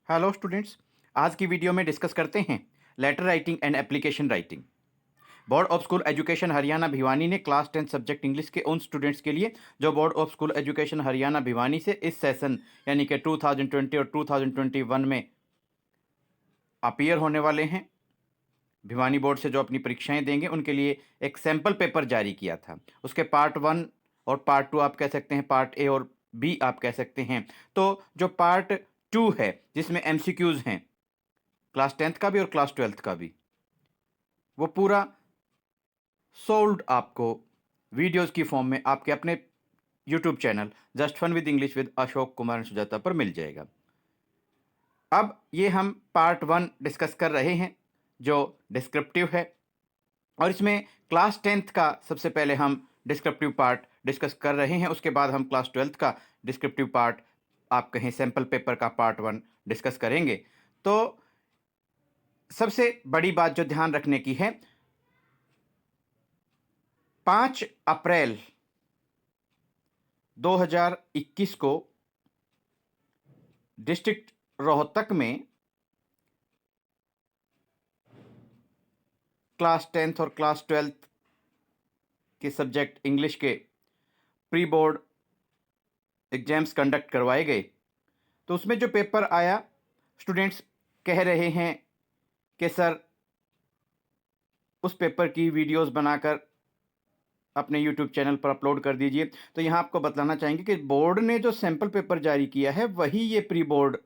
Hello students. आज की video में डिस्कस करते हैं letter writing and application writing. Board of school education Haryana Bhiwani ने क्लास 10 सब्जेक्ट इंग्लिश के उन स्टूडेंट्स के लिए जो board of school education Haryana Bhiwani से इस सेशन यानी कि 2020 और 2021 में अपीयर होने वाले हैं, भिवानी बोर्ड से जो अपनी परीक्षाएं देंगे, उनके लिए एक सैम्पल पेपर जारी किया था। उसके पार्ट 1 और पार्ट 2 आप कह सकते हैं, पार्ट ए और बी आप कह सकते हैं। तो जो पार्ट 2 है जिसमें एमसीक्यूज हैं क्लास 10th का भी और क्लास 12th का भी, वो पूरा सोल्ड आपको वीडियोस की फॉर्म में आपके अपने YouTube channel just fun with English with Ashok Kumar and Sujata पर मिल जाएगा। अब ये हम पार्ट 1 डिस्कस कर रहे हैं जो डिस्क्रिप्टिव है, और इसमें क्लास 10th का सबसे पहले हम डिस्क्रिप्टिव पार्ट डिस्कस कर रहे हैं। उसके बाद हम क्लास 12th का डिस्क्रिप्टिव पार्ट, आप कहें सैम्पल पेपर का पार्ट 1 डिस्कस करेंगे। तो सबसे बड़ी बात जो ध्यान रखने की है, 5 अप्रैल 2021 को डिस्ट्रिक्ट रोहतक में क्लास 10th और क्लास 12th के सब्जेक्ट इंग्लिश के प्री बोर्ड एग्जाम्स कंडक्ट करवाए गए। तो उसमें जो पेपर आया, स्टूडेंट्स कह रहे हैं कि सर उस पेपर की वीडियोस बनाकर अपने यूट्यूब चैनल पर अपलोड कर दीजिए। तो यहाँ आपको बतलाना चाहेंगे कि बोर्ड ने जो सैम्पल पेपर जारी किया है वही ये प्री बोर्ड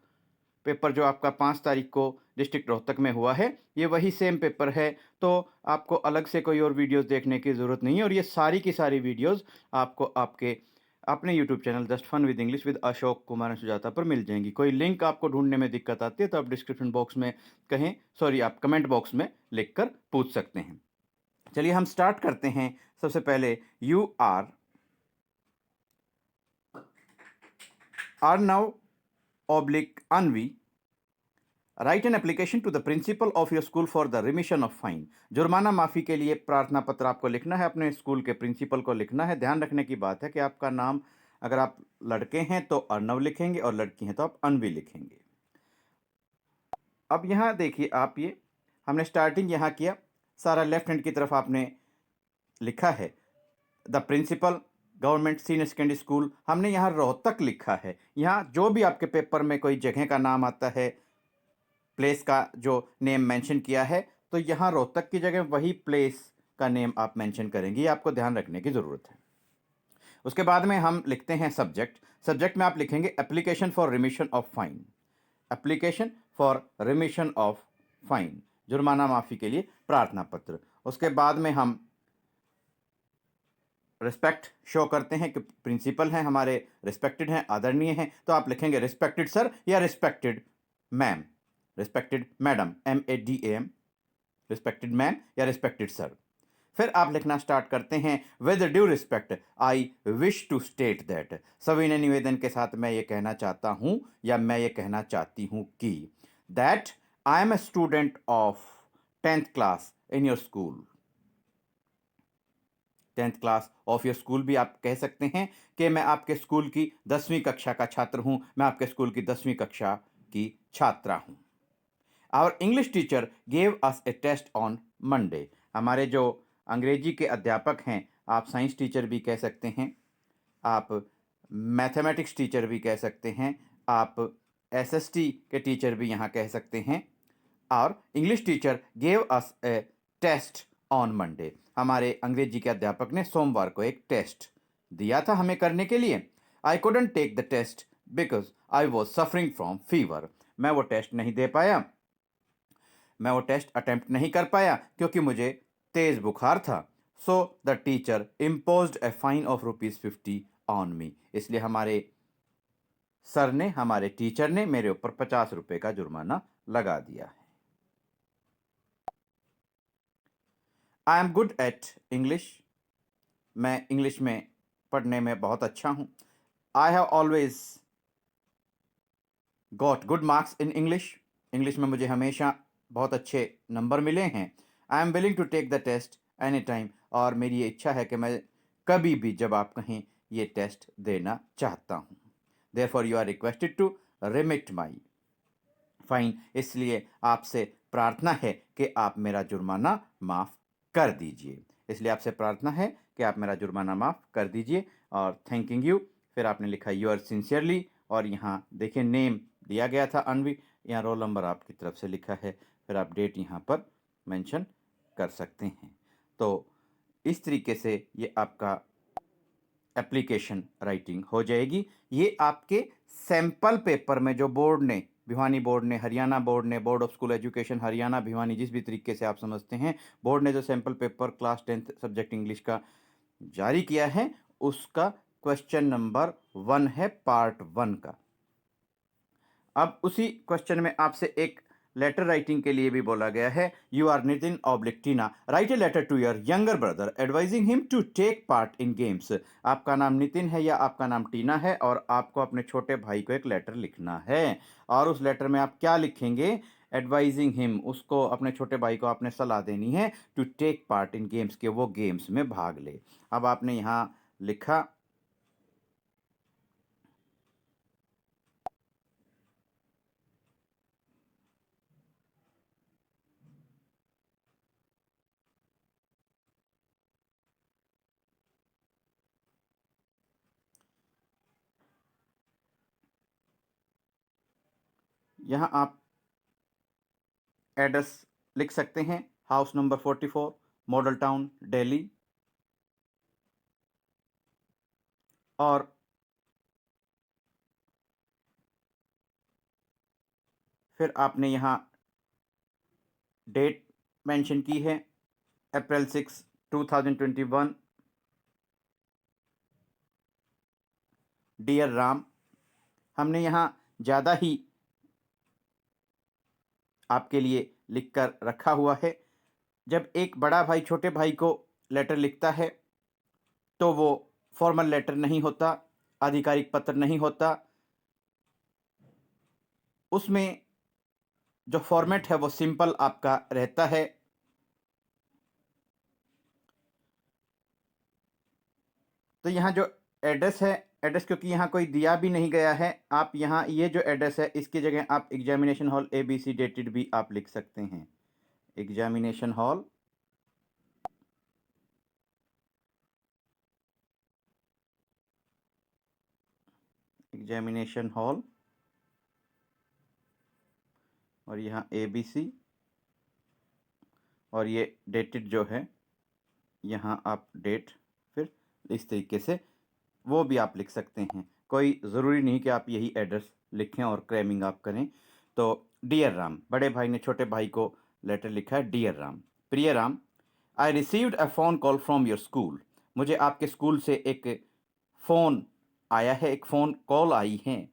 पेपर जो आपका 5 तारीख को डिस्ट्रिक्ट रोहतक में हुआ है, ये वही सेम पेपर है। तो आपको अलग से कोई और वीडियोस देखने की ज़रूरत नहीं है, और ये सारी की सारी वीडियोस आपको आपके अपने YouTube channel just fun with English with Ashok Kumar and Sujata पर मिल जाएंगी। कोई लिंक आपको ढूंढने में दिक्कत आती है तो आप डिस्क्रिप्शन बॉक्स में कहें, सॉरी, आप कमेंट बॉक्स में लिख कर पूछ सकते हैं। चलिए हम स्टार्ट करते हैं। सबसे पहले you are now oblique Anvi write an application to the principal of your school for the remission of fine. जुर्माना माफ़ी के लिए प्रार्थना पत्र आपको लिखना है, अपने स्कूल के प्रिंसिपल को लिखना है। ध्यान रखने की बात है कि आपका नाम, अगर आप लड़के हैं तो अर्नव लिखेंगे और लड़की हैं तो आप अनवी लिखेंगे। अब यहाँ देखिए, आप ये हमने स्टार्टिंग यहाँ किया, सारा लेफ्ट हैंड की तरफ आपने लिखा है the principal government senior secondary school. हमने यहाँ रोहतक लिखा है। यहाँ जो भी आपके पेपर में कोई जगह का नाम आता है, प्लेस का जो नेम मेंशन किया है, तो यहाँ रोहतक की जगह वही प्लेस का नेम आप मेंशन करेंगे। ये आपको ध्यान रखने की ज़रूरत है। उसके बाद में हम लिखते हैं सब्जेक्ट। सब्जेक्ट में आप लिखेंगे application for remission of fine. Application for remission of fine, जुर्माना माफ़ी के लिए प्रार्थना पत्र। उसके बाद में हम रिस्पेक्ट शो करते हैं कि प्रिंसिपल हैं हमारे, रिस्पेक्टेड हैं, आदरणीय हैं, तो आप लिखेंगे रिस्पेक्टेड सर या respected ma'am, respected madam, MADAM, respected ma'am या रिस्पेक्टेड सर। फिर आप लिखना स्टार्ट करते हैं with due respect I wish to state that. सविनय निवेदन के साथ मैं ये कहना चाहता हूँ या मैं ये कहना चाहती हूँ कि that I am a student of 10th class in your school. 10th class of your school भी आप कह सकते हैं कि मैं आपके स्कूल की 10वीं कक्षा का छात्र हूं, मैं आपके स्कूल की 10वीं कक्षा की छात्रा हूं। Our English teacher gave us a test on Monday. हमारे जो अंग्रेजी के अध्यापक हैं, आप साइंस टीचर भी कह सकते हैं, आप मैथमेटिक्स टीचर भी कह सकते हैं, आप SST के टीचर भी यहाँ कह सकते हैं, और English teacher gave us a test on Monday. हमारे अंग्रेजी के अध्यापक ने सोमवार को एक टेस्ट दिया था हमें करने के लिए। I couldn't take the test because I was suffering from fever. मैं वो टेस्ट नहीं दे पाया, मैं वो टेस्ट अटेम्प्ट नहीं कर पाया क्योंकि मुझे तेज बुखार था। So the teacher imposed a fine of ₹50 on me. इसलिए हमारे सर ने, हमारे टीचर ने मेरे ऊपर ₹50 का जुर्माना लगा दिया है। I am good at English. मैं इंग्लिश में पढ़ने में बहुत अच्छा हूँ। I have always got good marks in English. English में मुझे हमेशा बहुत अच्छे नंबर मिले हैं। I am willing to take the test any time. और मेरी ये इच्छा है कि मैं कभी भी, जब आप कहें, ये टेस्ट देना चाहता हूँ। Therefore you are requested to remit my fine, इसलिए आपसे प्रार्थना है कि आप मेरा जुर्माना माफ़ कर दीजिए। इसलिए आपसे प्रार्थना है कि आप मेरा जुर्माना माफ़ कर दीजिए और थैंकिंग यू। फिर आपने लिखा योर सिंसियरली और यहाँ देखिए नेम दिया गया था अनवी, यहाँ रोल नंबर आपकी तरफ से लिखा है, फिर आप डेट यहाँ पर मेंशन कर सकते हैं। तो इस तरीके से ये आपका एप्लीकेशन राइटिंग हो जाएगी। ये आपके सैंपल पेपर में जो बोर्ड ने, भिवानी बोर्ड ने, हरियाणा बोर्ड ने, board of school education Haryana Bhiwani, जिस भी तरीके से आप समझते हैं, बोर्ड ने जो sample paper class 10th subject English का जारी किया है उसका क्वेश्चन नंबर 1 है, पार्ट 1 का। अब उसी क्वेश्चन में आपसे एक लेटर राइटिंग के लिए भी बोला गया है। You are Nitin oblique Tina, write a letter to your younger brother advising him to take part in games. आपका नाम नितिन है या आपका नाम टीना है और आपको अपने छोटे भाई को एक लेटर लिखना है और उस लेटर में आप क्या लिखेंगे? एडवाइजिंग हिम, उसको, अपने छोटे भाई को आपने सलाह देनी है to take part in games, के वो गेम्स में भाग ले। अब आपने यहाँ लिखा यहाँ आप एड्रेस लिख सकते हैं, house number 44, model town Delhi, और फिर आपने यहाँ डेट मेंशन की है अप्रैल 6, 2021। डियर राम, हमने यहाँ ज़्यादा ही आपके लिए लिखकर रखा हुआ है। जब एक बड़ा भाई छोटे भाई को लेटर लिखता है तो वो फॉर्मल लेटर नहीं होता, आधिकारिक पत्र नहीं होता, उसमें जो फॉर्मेट है वो सिंपल आपका रहता है। तो यहाँ जो एड्रेस है, एड्रेस क्योंकि यहाँ कोई दिया भी नहीं गया है, आप यहाँ ये जो एड्रेस है इसकी जगह आप एग्जामिनेशन हॉल ABC डेटेड भी आप लिख सकते हैं। एग्जामिनेशन हॉल और यहाँ ABC और ये डेटेड जो है यहाँ आप डेट, फिर इस तरीके से वो भी आप लिख सकते हैं। कोई ज़रूरी नहीं कि आप यही एड्रेस लिखें और क्रैमिंग आप करें। तो डियर राम, बड़े भाई ने छोटे भाई को लेटर लिखा है। डियर राम, प्रिय Ram, I received a phone call from your school, मुझे आपके स्कूल से एक फ़ोन आया है, एक फ़ोन कॉल आई है,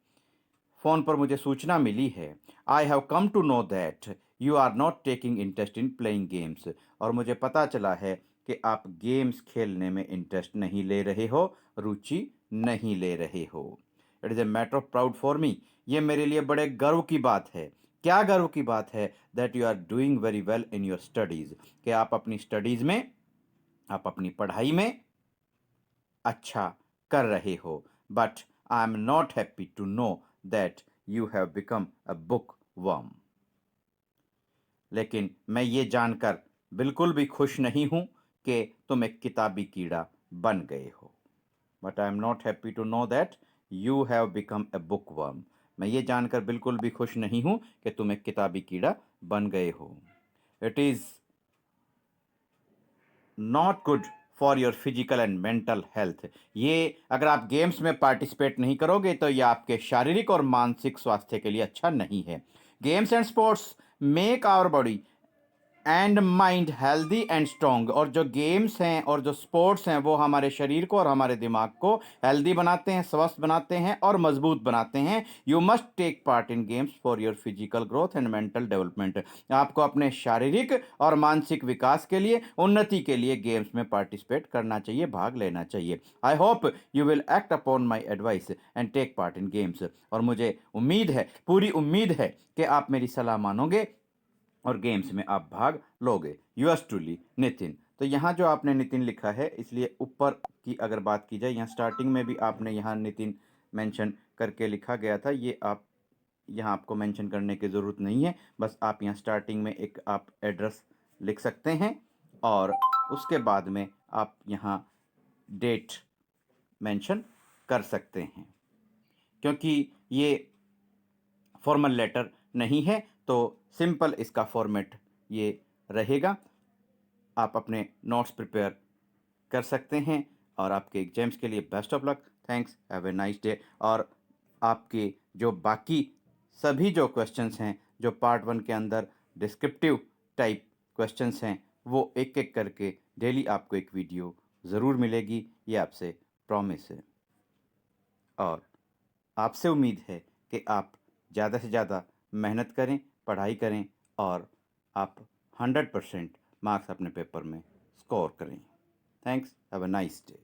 फ़ोन पर मुझे सूचना मिली है। I have come to know that you are not taking interest in playing games, और मुझे पता चला है कि आप गेम्स खेलने में इंटरेस्ट नहीं ले रहे हो, रुचि नहीं ले रहे हो। It is a matter of proud for me, ये मेरे लिए बड़े गर्व की बात है। क्या गर्व की बात है? That you are doing very well in your studies, कि आप अपनी स्टडीज़ में, आप अपनी पढ़ाई में अच्छा कर रहे हो। But I am not happy to know that you have become a bookworm, लेकिन मैं ये जानकर बिल्कुल भी खुश नहीं हूँ कि तुम एक किताबी कीड़ा बन गए हो। But I am not happy to know that you have become a bookworm, मैं ये जानकर बिल्कुल भी खुश नहीं हूँ कि तुम एक किताबी कीड़ा बन गए हो। It is not good for your physical and mental health, ये अगर आप गेम्स में पार्टिसिपेट नहीं करोगे तो ये आपके शारीरिक और मानसिक स्वास्थ्य के लिए अच्छा नहीं है। Games and sports make our body and mind healthy and strong, और जो गेम्स हैं और जो स्पोर्ट्स हैं वो हमारे शरीर को और हमारे दिमाग को हेल्दी बनाते हैं, स्वस्थ बनाते हैं और मजबूत बनाते हैं। You must take part in games for your physical growth and mental development, आपको अपने शारीरिक और मानसिक विकास के लिए, उन्नति के लिए गेम्स में पार्टिसिपेट करना चाहिए, भाग लेना चाहिए। I hope you will act upon my advice and take part in games, और मुझे उम्मीद है, पूरी उम्मीद है कि आप मेरी सलाह मानोगे और गेम्स में आप भाग लोगे। Yours truly Nitin. तो यहाँ जो आपने नितिन लिखा है, इसलिए ऊपर की अगर बात की जाए, यहाँ स्टार्टिंग में भी आपने यहाँ नितिन मेंशन करके लिखा गया था, ये आप यहाँ आपको मेंशन करने की ज़रूरत नहीं है, बस आप यहाँ स्टार्टिंग में एक आप एड्रेस लिख सकते हैं और उसके बाद में आप यहाँ डेट मेंशन कर सकते हैं। क्योंकि ये फॉर्मल लेटर नहीं है तो सिंपल इसका फॉर्मेट ये रहेगा। आप अपने नोट्स प्रिपेयर कर सकते हैं और आपके एग्जाम्स के लिए best of luck. Thanks, have a nice day. और आपके जो बाकी सभी जो क्वेश्चंस हैं, जो पार्ट 1 के अंदर डिस्क्रिप्टिव टाइप क्वेश्चंस हैं, वो एक एक करके डेली आपको एक वीडियो ज़रूर मिलेगी, ये आपसे प्रॉमिस है। और आपसे उम्मीद है कि आप ज़्यादा से ज़्यादा मेहनत करें, पढ़ाई करें और आप 100% मार्क्स अपने पेपर में स्कोर करें। Thanks, have a nice day.